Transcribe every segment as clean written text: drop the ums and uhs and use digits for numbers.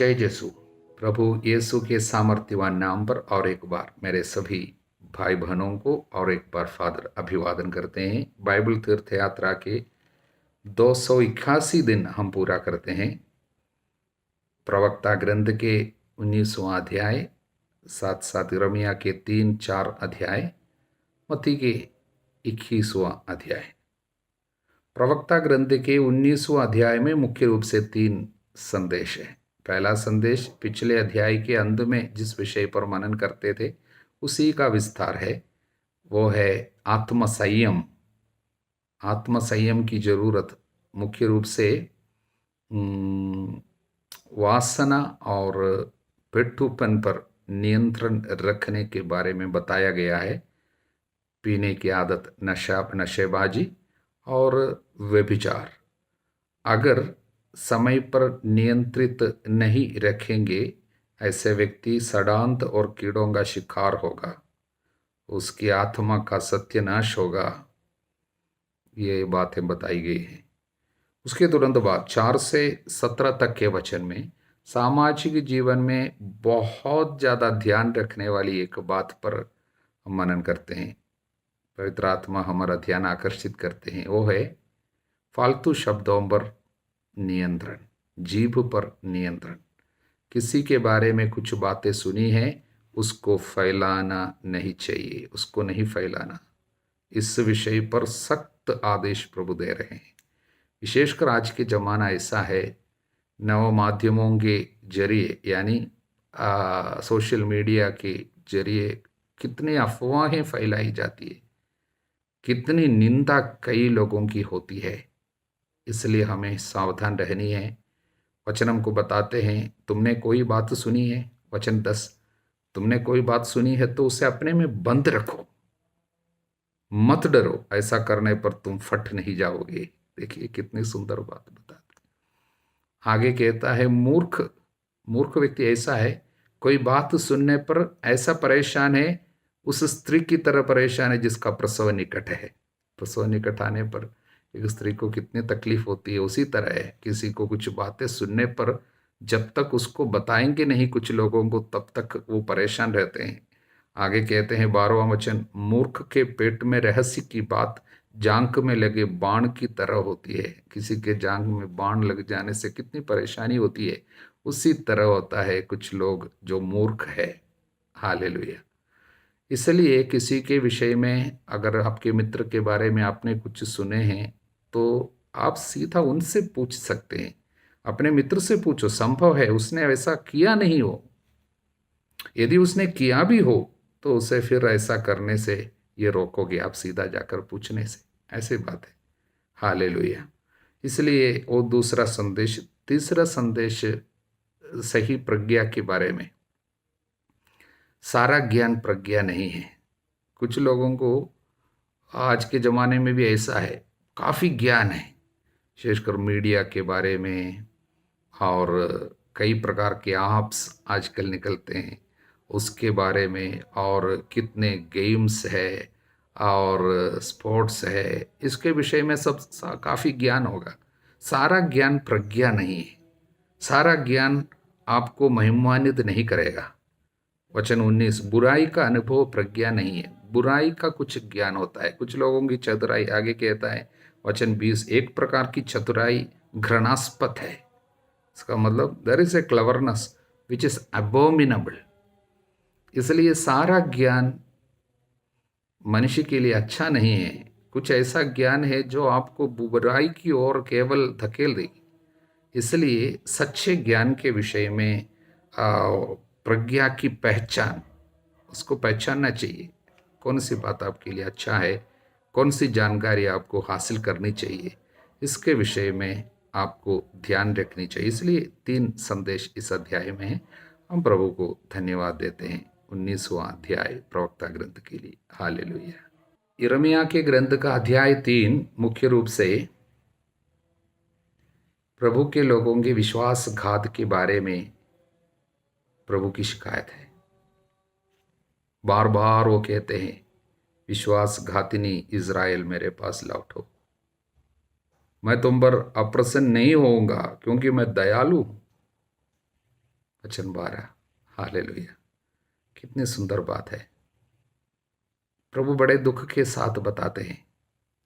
जय यीशु। प्रभु यीशु के सामर्थ्यवान नाम पर और एक बार मेरे सभी भाई बहनों को और एक बार फादर अभिवादन करते हैं। बाइबल तीर्थ यात्रा के 281 दिन हम पूरा करते हैं। प्रवक्ता ग्रंथ के 19वां अध्याय, साथ साथ यिर्मयाह के 3-4 अध्याय, मत्ती के 21वां अध्याय। प्रवक्ता ग्रंथ के 19वां अध्याय में मुख्य रूप से 3 संदेश है। पहला संदेश पिछले अध्याय के अंत में जिस विषय पर मनन करते थे उसी का विस्तार है, वो है आत्मसंयम। आत्मसंयम की जरूरत मुख्य रूप से वासना और पेटूपन पर नियंत्रण रखने के बारे में बताया गया है। पीने की आदत, नशेबाजी और व्यभिचार अगर समय पर नियंत्रित नहीं रखेंगे, ऐसे व्यक्ति षड्यंत्र और कीड़ों का शिकार होगा, उसकी आत्मा का सत्यानाश होगा। ये बातें बताई गई हैं। उसके तुरंत बाद 4 से 17 तक के वचन में सामाजिक जीवन में बहुत ज़्यादा ध्यान रखने वाली एक बात पर हम मनन करते हैं। पवित्र आत्मा हमारा ध्यान आकर्षित करते हैं, वो है फालतू शब्दों पर नियंत्रण, जीभ पर नियंत्रण। किसी के बारे में कुछ बातें सुनी हैं, उसको फैलाना नहीं चाहिए, उसको नहीं फैलाना। इस विषय पर सख्त आदेश प्रभु दे रहे हैं। विशेषकर आज के ज़माना ऐसा है, नव माध्यमों के जरिए यानी सोशल मीडिया के जरिए कितनी अफवाहें फैलाई जाती है, कितनी निंदा कई लोगों की होती है। इसलिए हमें सावधान रहनी है। वचन हमको बताते हैं, तुमने कोई बात सुनी है, वचन 10, तुमने कोई बात सुनी है तो उसे अपने में बंद रखो, मत डरो, ऐसा करने पर तुम फट नहीं जाओगे। देखिए कितनी सुंदर बात बताते। आगे कहता है मूर्ख व्यक्ति ऐसा है, कोई बात सुनने पर ऐसा परेशान है, उस स्त्री की तरह परेशान है जिसका प्रसव निकट है। प्रसव निकट आने पर एक स्त्री को कितनी तकलीफ होती है, उसी तरह है किसी को कुछ बातें सुनने पर जब तक उसको बताएंगे नहीं कुछ लोगों को, तब तक वो परेशान रहते हैं। आगे कहते हैं 12वां वचन, मूर्ख के पेट में रहस्य की बात जांघ में लगे बाण की तरह होती है। किसी के जांघ में बाण लग जाने से कितनी परेशानी होती है, उसी तरह होता है कुछ लोग जो मूर्ख है। हालेलुया। इसलिए किसी के विषय में अगर आपके मित्र के बारे में आपने कुछ सुने हैं तो आप सीधा उनसे पूछ सकते हैं, अपने मित्र से पूछो। संभव है उसने ऐसा किया नहीं हो, यदि उसने किया भी हो तो उसे फिर ऐसा करने से ये रोकोगे आप सीधा जाकर पूछने से। ऐसी बात है। हालेलुया। इसलिए वो दूसरा संदेश। तीसरा संदेश सही प्रज्ञा के बारे में। सारा ज्ञान प्रज्ञा नहीं है। कुछ लोगों को आज के ज़माने में भी ऐसा है, काफ़ी ज्ञान है, विशेषकर मीडिया के बारे में, और कई प्रकार के ऐप्स आजकल निकलते हैं उसके बारे में, और कितने गेम्स है और स्पोर्ट्स है, इसके विषय में सब काफ़ी ज्ञान होगा। सारा ज्ञान प्रज्ञा नहीं है। सारा ज्ञान आपको महिमान्वित नहीं करेगा। वचन 19, बुराई का अनुभव प्रज्ञा नहीं है। बुराई का कुछ ज्ञान होता है, कुछ लोगों की चतुराई। आगे कहता है वचन 20, एक प्रकार की चतुराई घृणास्पद है। इसका मतलब there is a cleverness which is abominable. इसलिए सारा ज्ञान मनुष्य के लिए अच्छा नहीं है। कुछ ऐसा ज्ञान है जो आपको बुराई की ओर केवल धकेल देगी। इसलिए सच्चे ज्ञान के विषय में प्रज्ञा की पहचान, उसको पहचानना चाहिए। कौन सी बात आपके लिए अच्छा है, कौन सी जानकारी आपको हासिल करनी चाहिए, इसके विषय में आपको ध्यान रखनी चाहिए। इसलिए 3 संदेश इस अध्याय में हैं। हम प्रभु को धन्यवाद देते हैं 19वां अध्याय प्रवक्ता ग्रंथ के लिए। हालेलुया। यिर्मयाह के ग्रंथ का अध्याय 3 मुख्य रूप से प्रभु के लोगों के विश्वासघात के बारे में प्रभु की शिकायत है। बार बार वो कहते हैं, विश्वासघातिनी इज़राइल मेरे पास लौटो, मैं तुम पर अप्रसन्न नहीं होऊंगा क्योंकि मैं दयालु हूं। वचन 12। हालेलुया, कितनी सुंदर बात है। प्रभु बड़े दुख के साथ बताते हैं,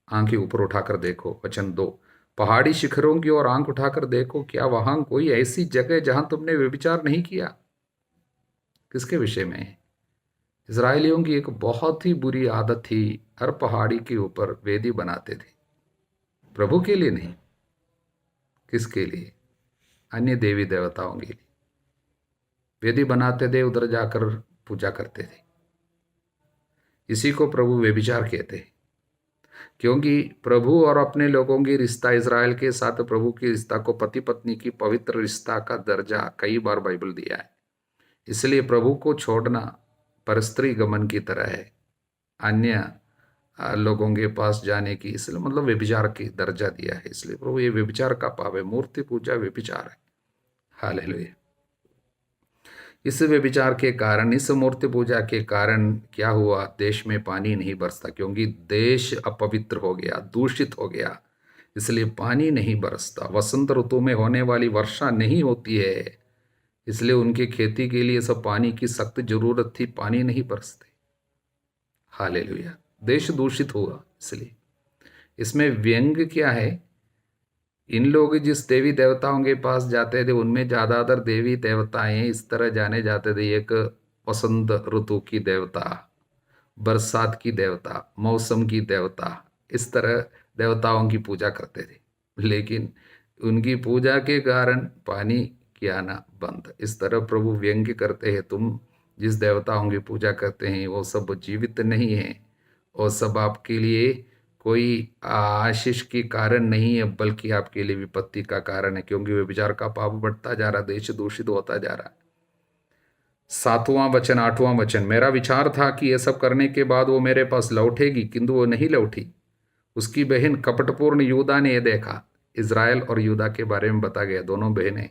आंखें ऊपर उठाकर देखो। वचन 2, पहाड़ी शिखरों की ओर आंख उठाकर देखो, क्या वहां कोई ऐसी जगह जहां तुमने व्यभिचार नहीं किया? किसके विषय में है? इजरायलियों की एक बहुत ही बुरी आदत थी, हर पहाड़ी के ऊपर वेदी बनाते थे। प्रभु के लिए नहीं, किसके लिए? अन्य देवी देवताओं के लिए वेदी बनाते थे, उधर जाकर पूजा करते थे। इसी को प्रभु व्यभिचार कहते हैं, क्योंकि प्रभु और अपने लोगों की रिश्ता, इज़राइल के साथ प्रभु की रिश्ता को पति पत्नी की पवित्र रिश्ता का दर्जा कई बार बाइबल दिया है। इसलिए प्रभु को छोड़ना परस्त्री गमन की तरह है, अन्य लोगों के पास जाने की, इसलिए मतलब व्यभिचार की दर्जा दिया है। इसलिए प्रभु ये व्यभिचार का पाप है, मूर्ति पूजा व्यभिचार है। हालेलुया। इस व्यभिचार के कारण, इस मूर्ति पूजा के कारण क्या हुआ? देश में पानी नहीं बरसता, क्योंकि देश अपवित्र हो गया, दूषित हो गया, इसलिए पानी नहीं बरसता। वसंत ऋतु में होने वाली वर्षा नहीं होती है, इसलिए उनके खेती के लिए सब पानी की सख्त जरूरत थी, पानी नहीं बरसते। हालेलुया। देश दूषित हुआ। इसलिए इसमें व्यंग क्या है? इन लोग जिस देवी देवताओं के पास जाते थे, उनमें ज़्यादातर देवी देवताएं इस तरह जाने जाते थे। एक वसंत ऋतु की देवता, बरसात की देवता, मौसम की देवता, इस तरह देवताओं की पूजा करते थे। लेकिन उनकी पूजा के कारण पानी की आना बंद। इस तरह प्रभु व्यंग्य करते हैं, तुम जिस देवताओं की पूजा करते हैं वो सब जीवित नहीं है, और सब आपके लिए कोई आशीष की कारण नहीं है, बल्कि आपके लिए विपत्ति का कारण है, क्योंकि व्यभिचार का पाप बढ़ता जा रहा, देश दूषित होता जा रहा है। 7वां वचन, 8वां वचन, मेरा विचार था कि यह सब करने के बाद वो मेरे पास लौटेगी, किंतु वो नहीं लौटी। उसकी बहन कपटपूर्ण यूदा ने यह देखा। इज़राइल और यूदा के बारे में बता गया, दोनों बहनें।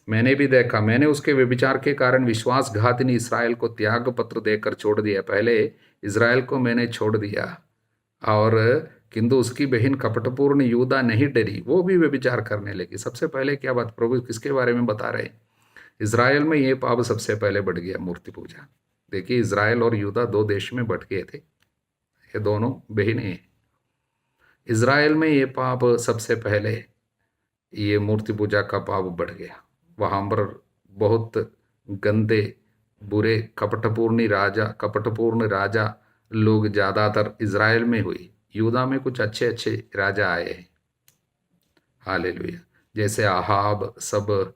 मैंने भी देखा, मैंने उसके व्यभिचार के कारण विश्वासघातिनी इस्राएल को त्याग पत्र देकर छोड़ दिया। पहले इज़राइल को मैंने छोड़ दिया, और किंतु उसकी बहन कपटपूर्ण यूदा नहीं डरी, वो भी व्यभिचार करने लगी। सबसे पहले क्या बात प्रभु किसके बारे में बता रहे हैं? इज़राइल में ये पाप सबसे पहले बढ़ गया, मूर्ति पूजा। देखिए, इज़राइल और यूदा दो देश में बट गए थे, ये दोनों बहनें हैं। इज़राइल में ये पाप सबसे पहले, ये मूर्ति पूजा का पाप बढ़ गया। वहाँ पर बहुत गंदे, बुरे, कपटपूर्ण राजा लोग ज़्यादातर इज़राइल में हुई। यूदा में कुछ अच्छे अच्छे राजा आए हैं। हालेलुया। जैसे आहाब सब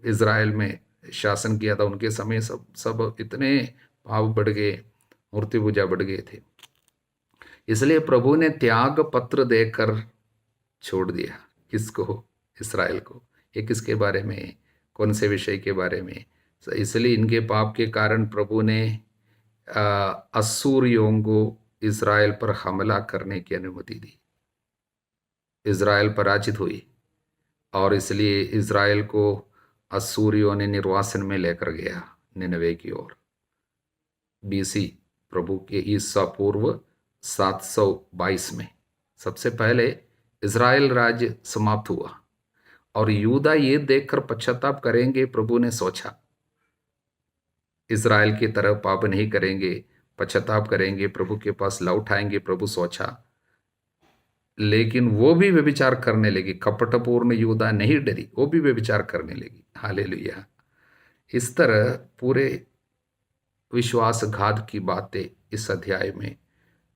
इज़राइल में शासन किया था, उनके समय सब सब इतने पाप बढ़ गए, मूर्ति पूजा बढ़ गए थे। इसलिए प्रभु ने त्याग पत्र देकर छोड़ दिया। किसको? इस्राएल को। ये किसके बारे में? कौन से विषय के बारे में? इसलिए इनके पाप के कारण प्रभु ने अश्शूरियों को इज़राइल पर हमला करने की अनुमति दी। इज़राइल पराजित हुई, और इसलिए इज़राइल को अश्शूरियों ने निर्वासन में लेकर गया, निनवे की ओर। BC, प्रभु के ईसा पूर्व 722 में सबसे पहले इज़राइल राज्य समाप्त हुआ, और यूदा ये देखकर पश्चाताप करेंगे। प्रभु ने सोचा इज़राइल की तरह पाप नहीं करेंगे, पश्चाताप करेंगे, प्रभु के पास लौट आएंगे। प्रभु सोचा, लेकिन वो भी व्यभिचार करने लगी। कपटपूर्ण यूदा नहीं डरी, वो भी व्यभिचार करने लगी। हालेलुया। इस तरह पूरे विश्वासघात की बातें इस अध्याय में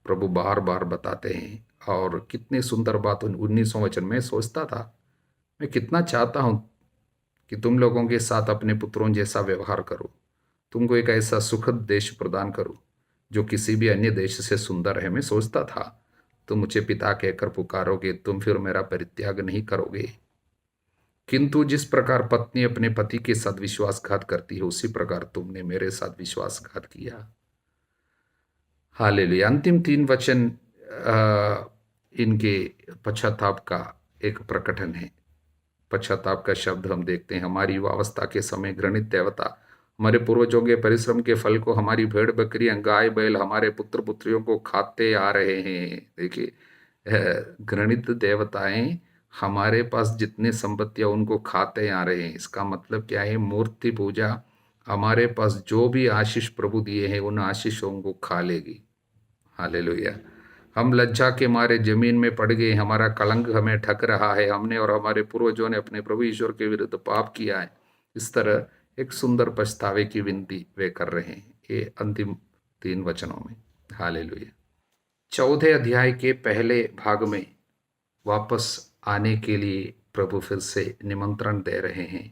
प्रभु बार बार बताते हैं। और कितनी सुंदर बात 19वां वचन में सोचता था, मैं कितना चाहता हूं कि तुम लोगों के साथ अपने पुत्रों जैसा व्यवहार करूं, तुमको एक ऐसा सुखद देश प्रदान करूं जो किसी भी अन्य देश से सुंदर है। मैं सोचता था तुम मुझे पिता कहकर पुकारोगे, तुम फिर मेरा परित्याग नहीं करोगे। किंतु जिस प्रकार पत्नी अपने पति के साथ विश्वासघात करती है, उसी प्रकार तुमने मेरे साथ विश्वासघात किया। हालेलुया। अंतिम 3 वचन इनके पश्चाताप का एक प्रकटन है। पश्चाताप का शब्द हम देखते हैं, हमारी युवावस्था के समय घृणित देवता हमारे पूर्वजों के परिश्रम के फल को हमारी भेड़ बकरियां, गाय बैल, हमारे पुत्र पुत्रियों को खाते आ रहे हैं। देखिए, घृणित देवताएं हमारे पास जितने संपत्तियां उनको खाते आ रहे हैं। इसका मतलब क्या है? मूर्ति पूजा हमारे पास जो भी आशीष प्रभु दिए हैं उन आशीषों को खा लेगी। हालेलुया। हम लज्जा के मारे जमीन में पड़ गए, हमारा कलंक हमें ढक रहा है, हमने और हमारे पूर्वजों ने अपने प्रभु ईश्वर के विरुद्ध पाप किया है। इस तरह एक सुंदर पछतावे की विनती वे कर रहे हैं ये अंतिम 3 वचनों में। हालेलुया। 14 अध्याय के पहले भाग में वापस आने के लिए प्रभु फिर से निमंत्रण दे रहे हैं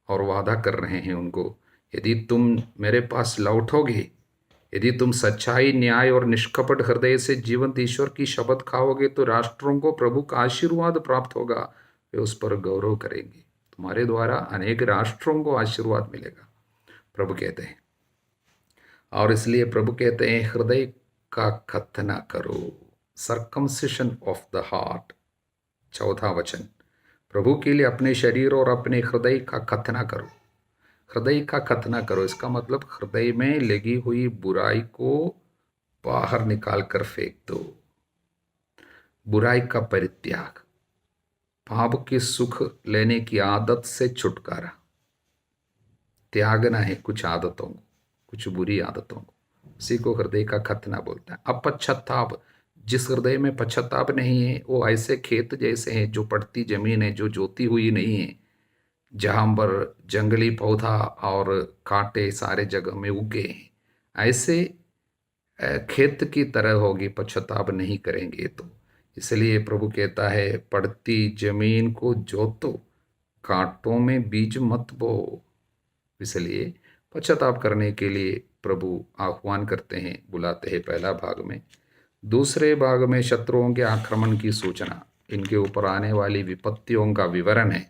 और वादा कर रहे हैं उनको, यदि तुम मेरे पास लौटोगे, यदि तुम सच्चाई, न्याय और निष्कपट हृदय से जीवंत ईश्वर की शपथ खाओगे, तो राष्ट्रों को प्रभु का आशीर्वाद प्राप्त होगा, वे उस पर गौरव करेंगे। तुम्हारे द्वारा अनेक राष्ट्रों को आशीर्वाद मिलेगा, प्रभु कहते हैं। और इसलिए प्रभु कहते हैं, हृदय का खतना करो, सर्कमसिशन ऑफ द हार्ट। 14 वचन, प्रभु के लिए अपने शरीर और अपने हृदय का खतना करो। हृदय का खतना करो, इसका मतलब हृदय में लगी हुई बुराई को बाहर निकाल कर फेंक दो। बुराई का परित्याग, पाप के सुख लेने की आदत से छुटकारा, त्यागना है कुछ आदतों को, कुछ बुरी आदतों को, उसी को हृदय का खतना बोलता है। अब पश्चाताप, जिस हृदय में पश्चाताप नहीं है वो ऐसे खेत जैसे हैं जो पड़ती जमीन है, जो जोती हुई नहीं है, जहाँ पर जंगली पौधा और कांटे सारे जगह में उगे हैं, ऐसे खेत की तरह होगी, पश्चाताप नहीं करेंगे तो। इसलिए प्रभु कहता है, पड़ती जमीन को जोतो, कांटों में बीज मत बो। इसलिए पश्चाताप करने के लिए प्रभु आह्वान करते हैं, बुलाते हैं पहला भाग में। दूसरे भाग में शत्रुओं के आक्रमण की सूचना, इनके ऊपर आने वाली विपत्तियों का विवरण है।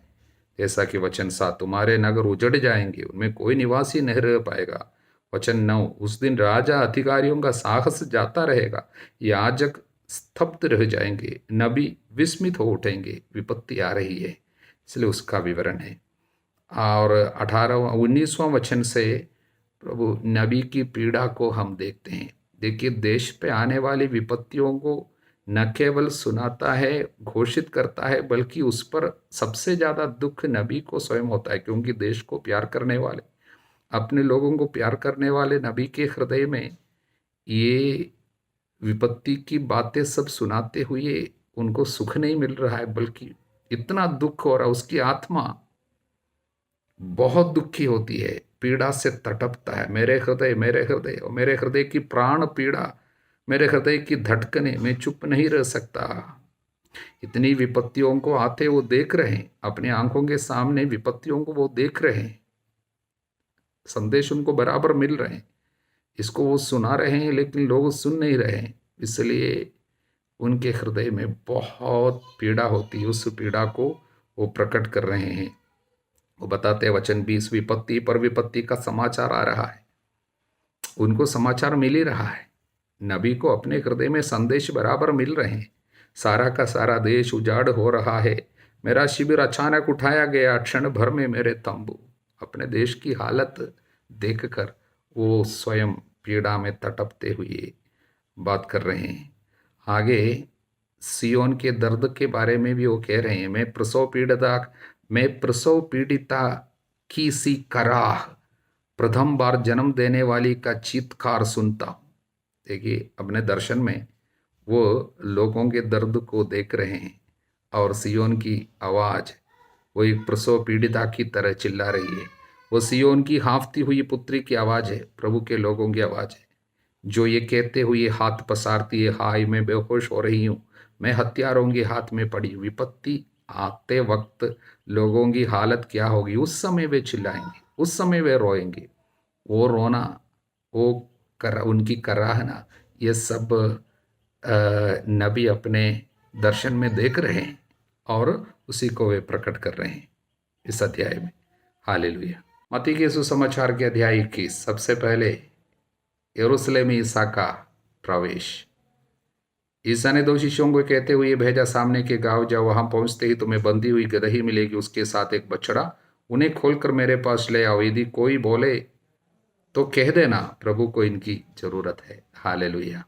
जैसा कि वचन 7, तुम्हारे नगर उजड़ जाएंगे, उनमें कोई निवासी नहीं रह पाएगा। वचन 9, उस दिन राजा अधिकारियों का साहस जाता रहेगा, याजक स्तब्ध रह जाएंगे, नबी विस्मित हो उठेंगे, विपत्ति आ रही है, इसलिए उसका विवरण है। और 19वां वचन से प्रभु नबी की पीड़ा को हम देखते हैं। देखिए, देश पे आने वाली विपत्तियों को न केवल सुनाता है, घोषित करता है, बल्कि उस पर सबसे ज़्यादा दुख नबी को स्वयं होता है, क्योंकि देश को प्यार करने वाले, अपने लोगों को प्यार करने वाले नबी के हृदय में ये विपत्ति की बातें सब सुनाते हुए उनको सुख नहीं मिल रहा है, बल्कि इतना दुख हो रहा है, उसकी आत्मा बहुत दुखी होती है, पीड़ा से तड़पता है। मेरे हृदय, मेरे हृदय, और मेरे हृदय की प्राण पीड़ा, मेरे हृदय की धड़कने, मैं चुप नहीं रह सकता। इतनी विपत्तियों को आते वो देख रहे हैं, अपनी आंखों के सामने विपत्तियों को वो देख रहे हैं, संदेश उनको बराबर मिल रहे हैं, इसको वो सुना रहे हैं, लेकिन लोग सुन नहीं रहे हैं। इसलिए उनके हृदय में बहुत पीड़ा होती है, उस पीड़ा को वो प्रकट कर रहे हैं। वो बताते हैं वचन 20, विपत्ति पर विपत्ति का समाचार आ रहा है, उनको समाचार मिल ही रहा है। नबी को अपने हृदय में संदेश बराबर मिल रहे हैं। सारा का सारा देश उजाड़ हो रहा है, मेरा शिविर अचानक उठाया गया, क्षण भर में मेरे तंबू। अपने देश की हालत देखकर वो स्वयं पीड़ा में तड़पते हुए बात कर रहे हैं। आगे सियोन के दर्द के बारे में भी वो कह रहे हैं, मैं प्रसव पीड़िता की सी कराह, प्रथम बार जन्म देने वाली का चीत्कार सुनता हूँ। देखिए, अपने दर्शन में वो लोगों के दर्द को देख रहे हैं, और सियोन की आवाज़ वो एक प्रसव पीड़िता की तरह चिल्ला रही है। वो सियोन की हाँफती हुई पुत्री की आवाज़ है, प्रभु के लोगों की आवाज़ है, जो ये कहते हुए हाथ पसारती है, हाय मैं बेहोश हो रही हूँ, मैं हत्यारों के हाथ में पड़ी। विपत्ति आते वक्त लोगों की हालत क्या होगी? उस समय वे चिल्लाएंगे, उस समय वे रोएंगे, वो रोना, वो उनकी कराहना, ये सब नबी अपने दर्शन में देख रहे हैं, और उसी को वे प्रकट कर रहे हैं इस अध्याय में। हालेलुया। मत्ती के सुसमाचार के अध्याय 21, सबसे पहले यरूशलेम ईसा का प्रवेश। ईसा ने 2 शिष्यों को कहते हुए भेजा, सामने के गांव जाओ, वहां पहुंचते ही तुम्हें बंधी हुई गदही मिलेगी, उसके साथ एक बछड़ा, उन्हें खोलकर मेरे पास ले आओ। यदि कोई बोले तो कह देना, प्रभु को इनकी जरूरत है। हालेलुया।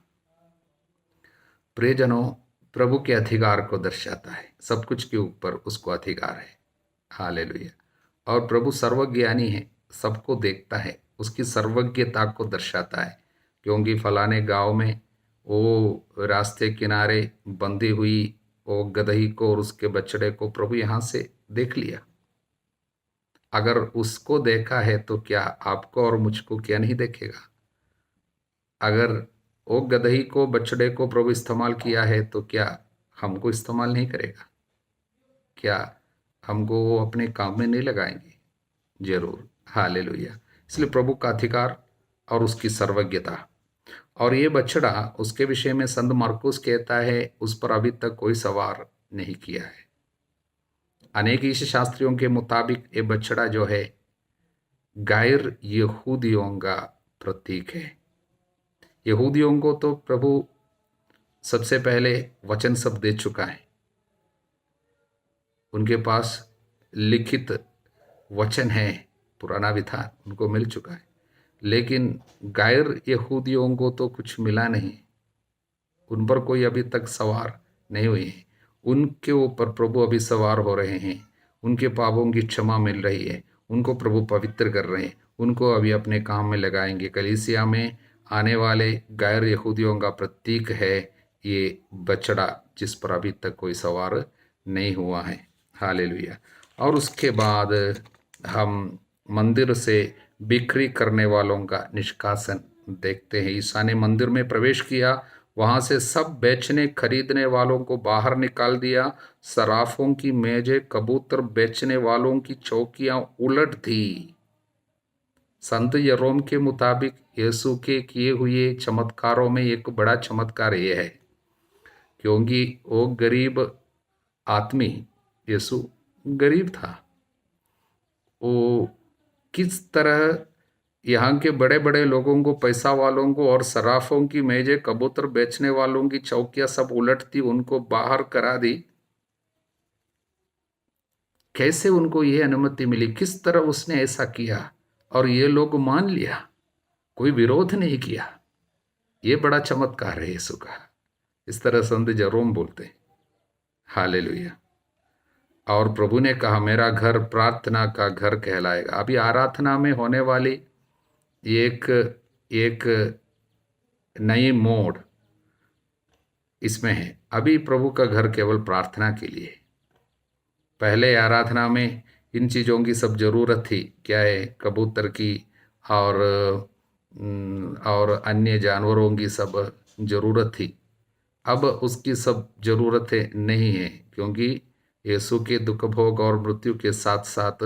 प्रियजनों, प्रभु के अधिकार को दर्शाता है। सब कुछ के ऊपर उसको अधिकार है। हालेलुया। और प्रभु सर्वज्ञानी है, सबको देखता है, उसकी सर्वज्ञता को दर्शाता है। क्योंकि फलाने गांव में वो रास्ते किनारे बंधी हुई वो गदही को और उसके बछड़े को प्रभु यहाँ से देख लिया। अगर उसको देखा है तो क्या आपको और मुझको क्या नहीं देखेगा? अगर वो गदही को बछड़े को प्रभु इस्तेमाल किया है तो क्या हमको इस्तेमाल नहीं करेगा? क्या हमको वो अपने काम में नहीं लगाएंगे? जरूर। हालेलुया। इसलिए प्रभु का अधिकार और उसकी सर्वज्ञता। और ये बछड़ा, उसके विषय में संत मार्कुस कहता है उस पर अभी तक कोई सवार नहीं किया है। अनेक ईश शास्त्रियों के मुताबिक ये बछड़ा जो है गैर यहूदियों का प्रतीक है। यहूदियों को तो प्रभु सबसे पहले वचन सब दे चुका है, उनके पास लिखित वचन है, पुराना विधान उनको मिल चुका है। लेकिन गैर यहूदियों को तो कुछ मिला नहीं, उन पर कोई अभी तक सवार नहीं हुई है। उनके ऊपर प्रभु अभी सवार हो रहे हैं, उनके पापों की क्षमा मिल रही है, उनको प्रभु पवित्र कर रहे हैं, उनको अभी अपने काम में लगाएंगे। कलीसिया में आने वाले गैर यहूदियों का प्रतीक है ये बछड़ा, जिस पर अभी तक कोई सवार नहीं हुआ है। हालेलुया। और उसके बाद हम मंदिर से बिक्री करने वालों का निष्कासन देखते हैं। ईसा ने मंदिर में प्रवेश किया, वहां से सब बेचने खरीदने वालों को बाहर निकाल दिया। सराफों की मेजें, कबूतर बेचने वालों की चौकियां उलट दी। संत यरोम के मुताबिक यीशु के किए हुए चमत्कारों में एक बड़ा चमत्कार यह है, क्योंकि वो गरीब आदमी, यीशु गरीब था, वो किस तरह यहाँ के बड़े बड़े लोगों को, पैसा वालों को और सराफों की मेजें, कबूतर बेचने वालों की चौकियां सब उलटती, उनको बाहर करा दी। कैसे उनको यह अनुमति मिली? किस तरह उसने ऐसा किया और ये लोग मान लिया, कोई विरोध नहीं किया। ये बड़ा चमत्कार है यीशु का। इस तरह संत जेरोम बोलते हैं। हालेलुया। और प्रभु ने कहा मेरा घर प्रार्थना का घर कहलाएगा। अभी आराधना में होने वाली एक नई मोड़ इसमें है। अभी प्रभु का घर केवल प्रार्थना के लिए। पहले आराधना में इन चीज़ों की सब जरूरत थी, क्या है, कबूतर की और अन्य जानवरों की सब जरूरत थी। अब उसकी सब जरूरतें नहीं है, क्योंकि यीशु के दुख भोग और मृत्यु के साथ साथ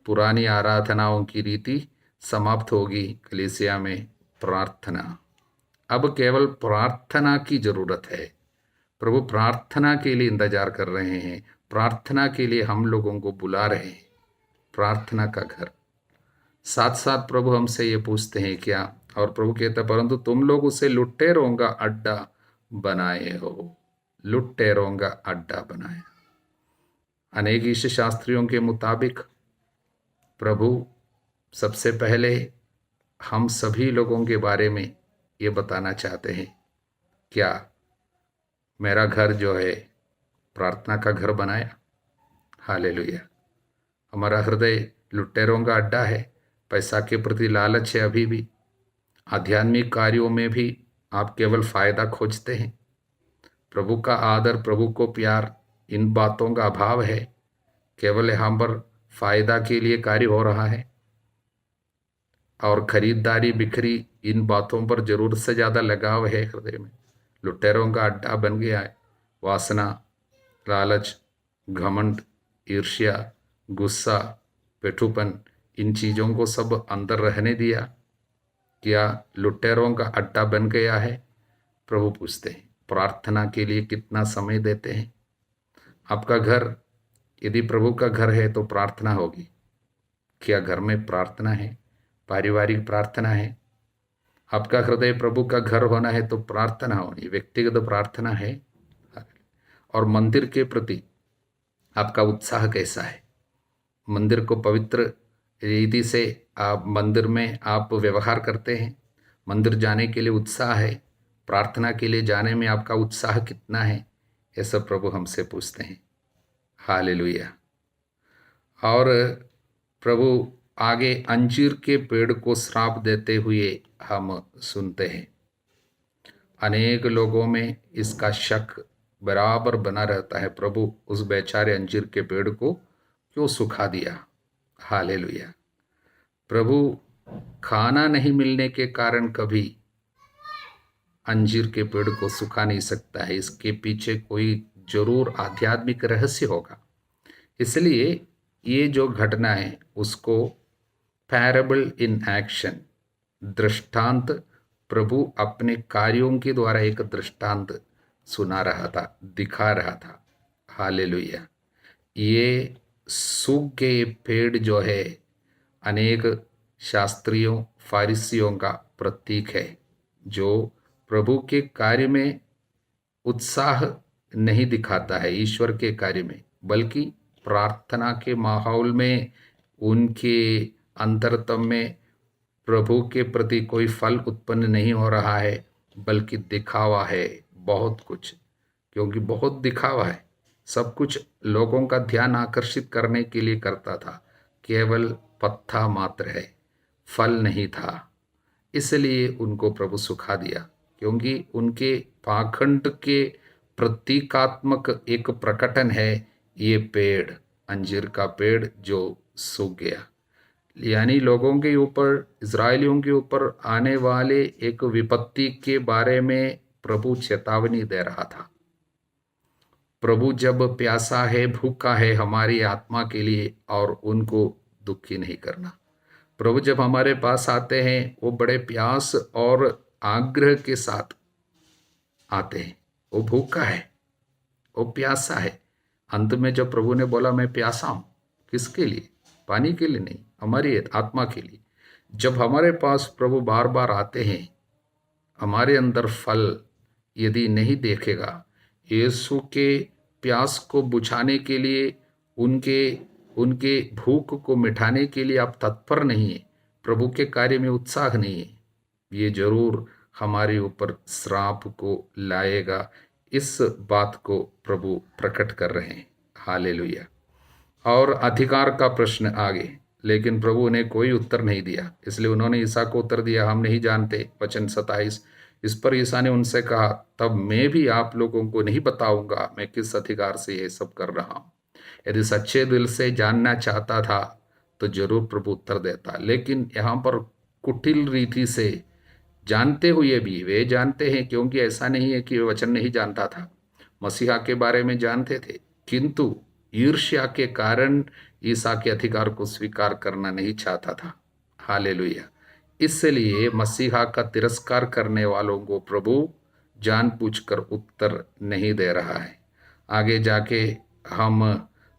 पुरानी आराधनाओं की रीति समाप्त होगी। कलीसिया में प्रार्थना, अब केवल प्रार्थना की जरूरत है। प्रभु प्रार्थना के लिए इंतजार कर रहे हैं, प्रार्थना के लिए हम लोगों को बुला रहे हैं। प्रार्थना का घर। साथ साथ प्रभु हमसे ये पूछते हैं क्या, और प्रभु कहता है परंतु तुम लोग उसे लुटेरों का अड्डा बनाए हो। लुटेरों का अड्डा बनाया। अनेक ईश शास्त्रियों के मुताबिक प्रभु सबसे पहले हम सभी लोगों के बारे में ये बताना चाहते हैं, क्या मेरा घर जो है प्रार्थना का घर बनाया। हालेलुया। हमारा हृदय लुटेरों का अड्डा है, पैसा के प्रति लालच है, अभी भी आध्यात्मिक कार्यों में भी आप केवल फायदा खोजते हैं। प्रभु का आदर, प्रभु को प्यार, इन बातों का अभाव है। केवल यहाँ पर फायदा के लिए कार्य हो रहा है और खरीदारी बिक्री, इन बातों पर जरूरत से ज़्यादा लगाव है हृदय में। लुटेरों का अड्डा बन गया है। वासना, लालच, घमंड, ईर्ष्या, गुस्सा, पेटूपन, इन चीज़ों को सब अंदर रहने दिया। क्या लुटेरों का अड्डा बन गया है? प्रभु पूछते हैं प्रार्थना के लिए कितना समय देते हैं। आपका घर यदि प्रभु का घर है तो प्रार्थना होगी। क्या घर में प्रार्थना है? पारिवारिक प्रार्थना है? आपका हृदय प्रभु का घर होना है तो प्रार्थना होनी, व्यक्तिगत प्रार्थना है। और मंदिर के प्रति आपका उत्साह कैसा है? मंदिर को पवित्र रीति से आप मंदिर में आप व्यवहार करते हैं? मंदिर जाने के लिए उत्साह है? प्रार्थना के लिए जाने में आपका उत्साह कितना है? ये सब प्रभु हमसे पूछते हैं। हालेलुया। और प्रभु आगे अंजीर के पेड़ को श्राप देते हुए हम सुनते हैं। अनेक लोगों में इसका शक बराबर बना रहता है, प्रभु उस बेचारे अंजीर के पेड़ को क्यों सुखा दिया। हालेलुया। प्रभु खाना नहीं मिलने के कारण कभी अंजीर के पेड़ को सुखा नहीं सकता है, इसके पीछे कोई जरूर आध्यात्मिक रहस्य होगा। इसलिए ये जो घटना है उसको पैराबल इन एक्शन, दृष्टांत, प्रभु अपने कार्यों के द्वारा एक दृष्टांत सुना रहा था, दिखा रहा था। हालेलुया। ये सूख गए पेड़ जो है अनेक शास्त्रियों फारिसियों का प्रतीक है, जो प्रभु के कार्य में उत्साह नहीं दिखाता है, ईश्वर के कार्य में, बल्कि प्रार्थना के माहौल में उनके अंतरतम में प्रभु के प्रति कोई फल उत्पन्न नहीं हो रहा है, बल्कि दिखावा है बहुत कुछ। क्योंकि बहुत दिखावा है, सब कुछ लोगों का ध्यान आकर्षित करने के लिए करता था, केवल पत्ता मात्र है, फल नहीं था। इसलिए उनको प्रभु सुखा दिया, क्योंकि उनके पाखंड के प्रतीकात्मक एक प्रकटन है ये पेड़, अंजीर का पेड़ जो सूख गया। यानी लोगों के ऊपर, इजरायलियों के ऊपर आने वाले एक विपत्ति के बारे में प्रभु चेतावनी दे रहा था। प्रभु जब प्यासा है, भूखा है हमारी आत्मा के लिए, और उनको दुखी नहीं करना। प्रभु जब हमारे पास आते हैं वो बड़े प्यास और आग्रह के साथ आते हैं। वो भूखा है, वो प्यासा है। अंत में जब प्रभु ने बोला मैं प्यासा हूं, किसके लिए? पानी के लिए नहीं, हमारी आत्मा के लिए। जब हमारे पास प्रभु बार बार आते हैं, हमारे अंदर फल यदि नहीं देखेगा, यीशु के प्यास को बुझाने के लिए, उनके भूख को मिटाने के लिए आप तत्पर नहीं है, प्रभु के कार्य में उत्साह नहीं है, ये जरूर हमारे ऊपर श्राप को लाएगा। इस बात को प्रभु प्रकट कर रहे हैं। हालेलुया। और अधिकार का प्रश्न आगे, लेकिन प्रभु ने कोई उत्तर नहीं दिया, इसलिए उन्होंने ईसा को उत्तर दिया, हम नहीं जानते। वचन 27। इस पर ईसा ने उनसे कहा, तब मैं भी आप लोगों को नहीं बताऊंगा मैं किस अधिकार से ये सब कर रहा हूं। यदि सच्चे दिल से जानना चाहता था तो जरूर प्रभु उत्तर देता, लेकिन यहाँ पर कुटिल रीति से जानते हुए भी वे जानते हैं, क्योंकि ऐसा नहीं है कि वे वचन नहीं जानता था, मसीहा के बारे में जानते थे, किंतु ईर्ष्या के कारण ईसा के अधिकार को स्वीकार करना नहीं चाहता था। हालेलुया। इसलिए मसीहा का तिरस्कार करने वालों को प्रभु जानबूझकर उत्तर नहीं दे रहा है। आगे जाके हम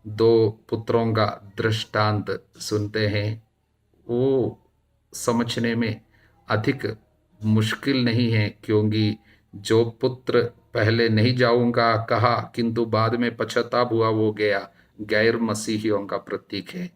2 पुत्रों का दृष्टांत सुनते हैं। वो समझने में अधिक मुश्किल नहीं है, क्योंकि जो पुत्र पहले नहीं जाऊंगा कहा किंतु बाद में पश्चाताप हुआ, वो गया, गैर मसीहियों का प्रतीक है।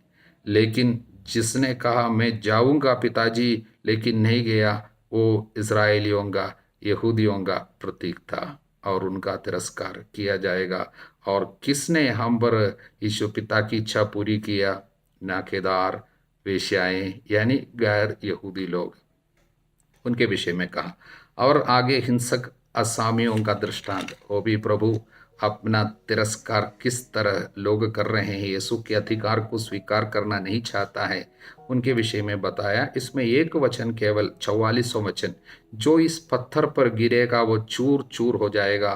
लेकिन जिसने कहा मैं जाऊंगा पिताजी लेकिन नहीं गया, वो इजरायलियों का, यहूदियों का प्रतीक था, और उनका तिरस्कार किया जाएगा। और किसने हम पर यीशु पिता की इच्छा पूरी किया? नाकेदार, वेश्याएं, यानी गैर यहूदी लोग, उनके विषय में कहा। और आगे हिंसक असामियों का दृष्टांत, वो भी प्रभु अपना तिरस्कार किस तरह लोग कर रहे हैं, यीशु के अधिकार को स्वीकार करना नहीं चाहता है, उनके विषय में बताया। इसमें एक वचन, केवल 44वां वचन, जो इस पत्थर पर गिरेगा वो चूर चूर हो जाएगा,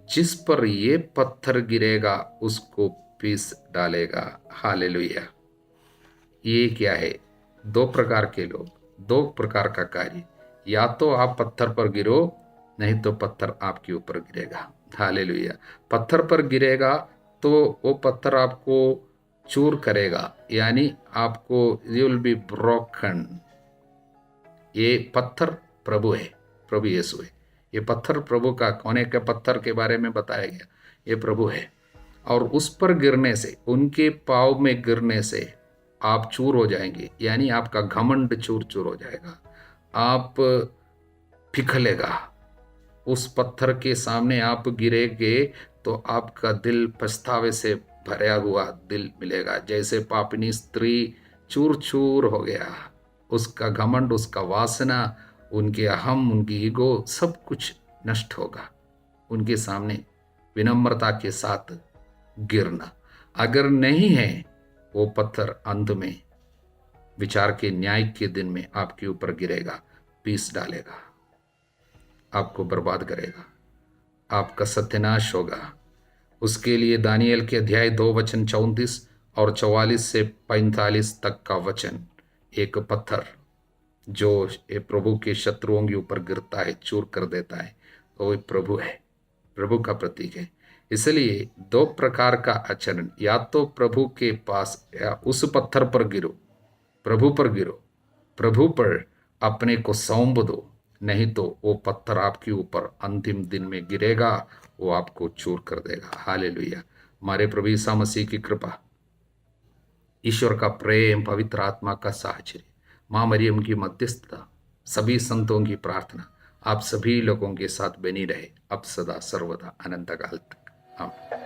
जिस पर ये पत्थर गिरेगा उसको पीस डालेगा। हालेलुया। ये क्या है? 2 प्रकार के लोग, 2 प्रकार का कार्य, या तो आप पत्थर पर गिरो, नहीं तो पत्थर आपके ऊपर गिरेगा। हालेलुया। पत्थर पर गिरेगा तो वो पत्थर आपको चूर करेगा, यानी आपको, यू विल बी ब्रोकन। ये पत्थर प्रभु है, प्रभु यीशु है। ये पत्थर प्रभु का, कोने के पत्थर के बारे में बताया गया, ये प्रभु है। और उस पर गिरने से, उनके पाँव में गिरने से आप चूर हो जाएंगे, यानी आपका घमंड चूर चूर हो जाएगा, आप पिघलेगा। उस पत्थर के सामने आप गिरेंगे तो आपका दिल पछतावे से भरा हुआ दिल मिलेगा। जैसे पापिनी स्त्री चूर चूर हो गया, उसका घमंड, उसका वासना, उनके अहम, उनकी ईगो, सब कुछ नष्ट होगा। उनके सामने विनम्रता के साथ गिरना। अगर नहीं है, वो पत्थर अंत में विचार के न्याय के दिन में आपके ऊपर गिरेगा, पीस डालेगा, आपको बर्बाद करेगा, आपका सत्यानाश होगा। उसके लिए दानियल के अध्याय 2 वचन 34 और 44 से 45 तक का वचन, एक पत्थर जो ये प्रभु के शत्रुओं के ऊपर गिरता है, चूर कर देता है, तो वो प्रभु है, प्रभु का प्रतीक है। इसलिए दो प्रकार का आचरण, या तो प्रभु के पास या उस पत्थर पर गिरो, प्रभु पर गिरो, प्रभु पर अपने को सौंप दो, नहीं तो वो पत्थर आपके ऊपर अंतिम दिन में गिरेगा, वो आपको चूर कर देगा। हालेलुया। हमारे प्रभु यीशु मसीह की कृपा, ईश्वर का प्रेम, पवित्र आत्मा का साहचर्य, माँ मरियम की मध्यस्थता, सभी संतों की प्रार्थना आप सभी लोगों के साथ बनी रहे, अब सदा सर्वदा अनंत काल तक। आमीन।